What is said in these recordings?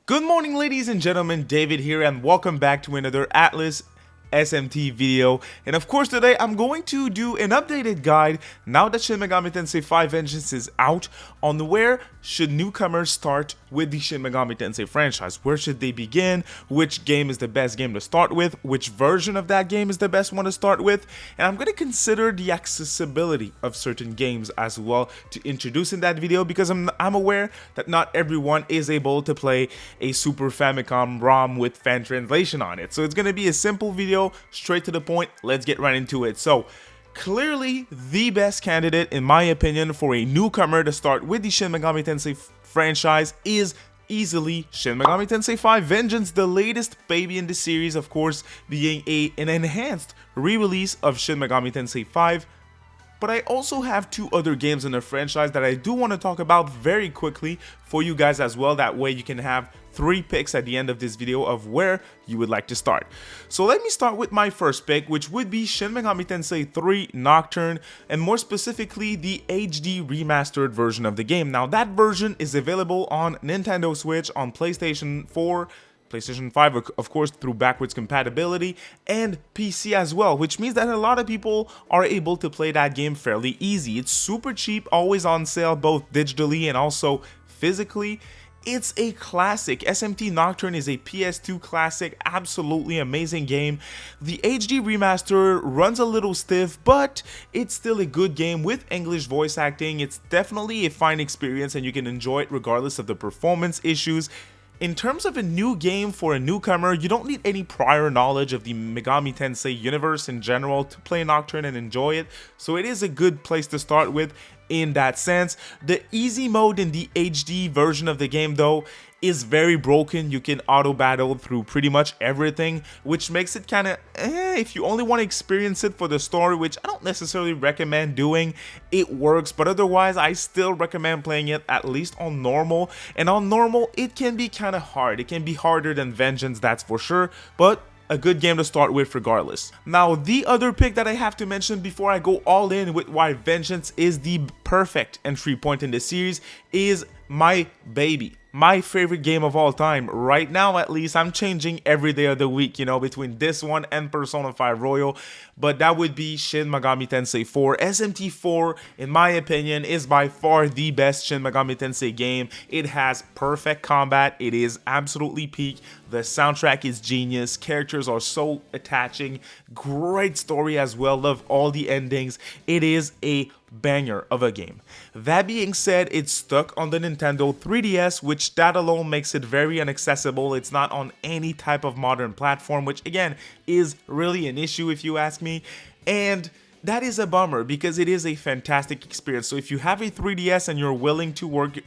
Good morning, ladies and gentlemen, David here, and welcome back to another Atlas SMT video. And of course today I'm going to do an updated guide now that Shin Megami Tensei 5 Vengeance is out on where should newcomers start with the Shin Megami Tensei franchise. Where should they begin? Which game is the best game to start with? Which version of that game is the best one to start with? And I'm going to consider the accessibility of certain games as well to introduce in that video, because I'm aware that not everyone is able to play a Super Famicom ROM with fan translation on it. So it's going to be a simple video, straight to the point. Let's get right into it. So clearly the best candidate in my opinion for a newcomer to start with the Shin Megami Tensei franchise is easily Shin Megami Tensei 5 Vengeance, the latest baby in the series, of course being an enhanced re-release of Shin Megami Tensei 5. But I also have two other games in the franchise that I do want to talk about very quickly for you guys as well. That way you can have 3 picks at the end of this video of where you would like to start. So let me start with my first pick, which would be Shin Megami Tensei 3 Nocturne, and more specifically the HD remastered version of the game. Now that version is available on Nintendo Switch, on PlayStation 4, PlayStation 5, of course, through backwards compatibility, and PC as well, which means that a lot of people are able to play that game fairly easy. It's super cheap, always on sale, both digitally and also physically. It's a classic. SMT Nocturne is a PS2 classic, absolutely amazing game. The HD remaster runs a little stiff, but it's still a good game with English voice acting. It's definitely a fine experience and you can enjoy it regardless of the performance issues. In terms of a new game for a newcomer, you don't need any prior knowledge of the Megami Tensei universe in general to play Nocturne and enjoy it, so it is a good place to start with in that sense. The easy mode in the HD version of the game though is very broken. You can auto battle through pretty much everything, which makes it kind of if you only want to experience it for the story, which I don't necessarily recommend doing. It works, but otherwise I still recommend playing it at least on normal, and on normal it can be kind of hard. It can be harder than Vengeance, that's for sure, but a good game to start with regardless. Now the other pick that I have to mention before I go all in with why Vengeance is the perfect entry point in the series is my baby, my favorite game of all time. Right now at least, I'm changing every day of the week, you know, between this one and Persona 5 Royal, but that would be Shin Megami Tensei 4. SMT4, in my opinion, is by far the best Shin Megami Tensei game. It has perfect combat, it is absolutely peak, the soundtrack is genius, characters are so attaching, great story as well, love all the endings. It is a banger of a game. That being said, it's stuck on the Nintendo 3DS, which that alone makes it very inaccessible. It's not on any type of modern platform, which again is really an issue if you ask me, and that is a bummer because it is a fantastic experience. So if you have a 3DS and you're willing to work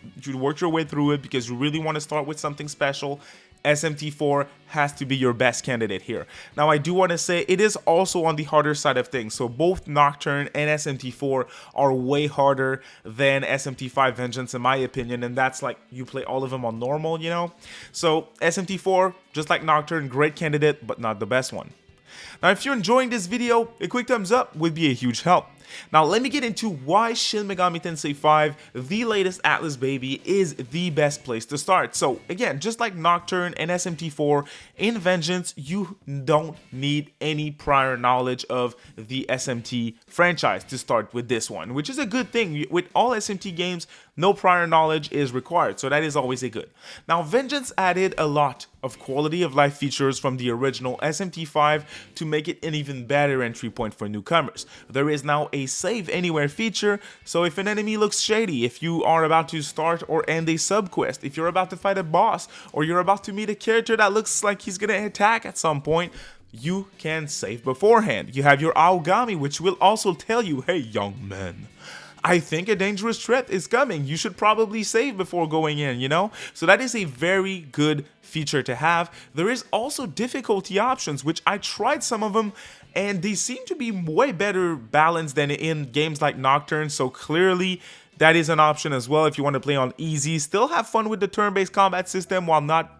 your way through it because you really want to start with something special, SMT4 has to be your best candidate here. Now I do want to say it is also on the harder side of things, so both Nocturne and SMT4 are way harder than SMT5 Vengeance in my opinion, and that's like you play all of them on normal, you know. So SMT4, just like Nocturne, great candidate but not the best one. Now if you're enjoying this video, a quick thumbs up would be a huge help. Now let me get into why Shin Megami Tensei 5, the latest Atlas baby, is the best place to start. So again, just like Nocturne and SMT4, in Vengeance you don't need any prior knowledge of the SMT franchise to start with this one, which is a good thing. With all SMT games, no prior knowledge is required, so that is always a good. Now Vengeance added a lot of quality of life features from the original SMT5 to make it an even better entry point for newcomers. There is now a save anywhere feature, so if an enemy looks shady, if you are about to start or end a subquest, if you're about to fight a boss, or you're about to meet a character that looks like he's gonna attack at some point, you can save beforehand. You have your Aogami, which will also tell you, hey young man, I think a dangerous threat is coming. You should probably save before going in, you know? So that is a very good feature to have. There is also difficulty options, which I tried some of them, and they seem to be way better balanced than in games like Nocturne, so clearly that is an option as well if you want to play on easy. Still have fun with the turn-based combat system while not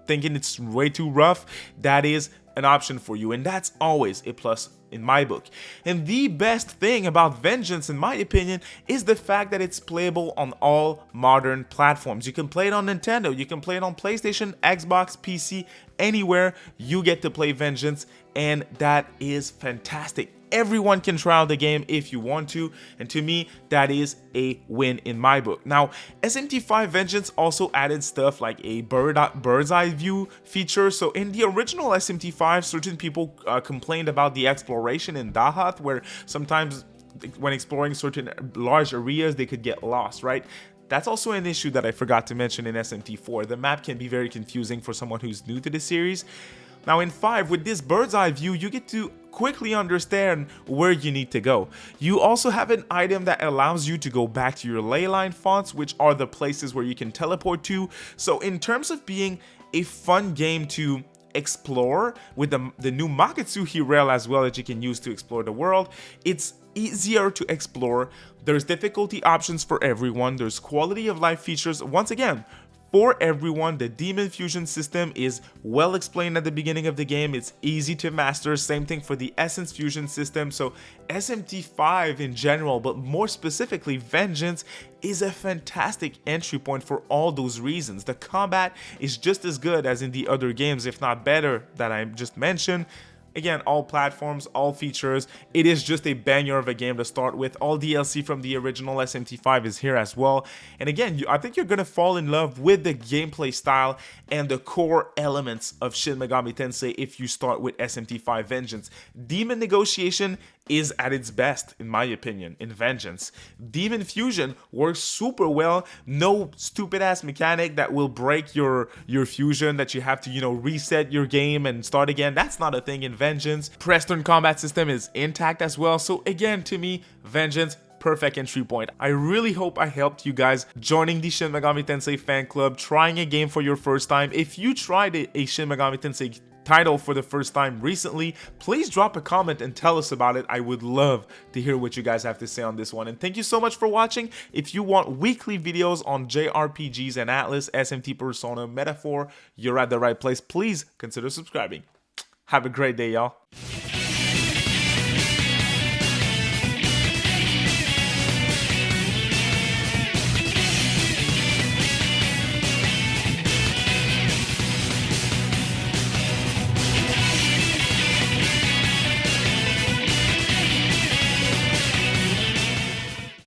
thinking it's way too rough. That is an option for you, and that's always a plus in my book. And the best thing about Vengeance, in my opinion, is the fact that it's playable on all modern platforms. You can play it on Nintendo, you can play it on PlayStation, Xbox, PC, anywhere you get to play Vengeance, and that is fantastic. Everyone can try out the game if you want to, and to me, that is a win in my book. Now, SMT5 Vengeance also added stuff like a bird's eye view feature. So in the original SMT5, certain people complained about the exploration in Dahat, where sometimes when exploring certain large areas, they could get lost, right? That's also an issue that I forgot to mention in SMT4. The map can be very confusing for someone who's new to the series. Now in 5, with this bird's eye view, you get to quickly understand where you need to go. You also have an item that allows you to go back to your leyline fonts, which are the places where you can teleport to. So in terms of being a fun game to explore, with the new Makatsuhi rail as well that you can use to explore the world, it's easier to explore. There's difficulty options for everyone. There's quality of life features. Once again, for everyone, the Demon Fusion system is well explained at the beginning of the game. It's easy to master. Same thing for the Essence Fusion system. So SMT5 in general, but more specifically Vengeance, is a fantastic entry point for all those reasons. The combat is just as good as in the other games, if not better, that I just mentioned. Again, all platforms, all features. It is just a banger of a game to start with. All DLC from the original SMT5 is here as well. And again, I think you're going to fall in love with the gameplay style and the core elements of Shin Megami Tensei if you start with SMT5 Vengeance. Demon Negotiation is at its best, in my opinion, in Vengeance. Demon Fusion works super well. No stupid ass mechanic that will break your fusion, that you have to, you know, reset your game and start again. That's not a thing in Vengeance. Press turn combat system is intact as well. So again, to me, Vengeance, perfect entry point. I really hope I helped you guys joining the Shin Megami Tensei fan club, trying a game for your first time. If you tried a Shin Megami Tensei title for the first time recently, please drop a comment and tell us about it. I would love to hear what you guys have to say on this one. And thank you so much for watching. If you want weekly videos on JRPGs and Atlus, SMT Persona, Metaphor, you're at the right place. Please consider subscribing. Have a great day, y'all.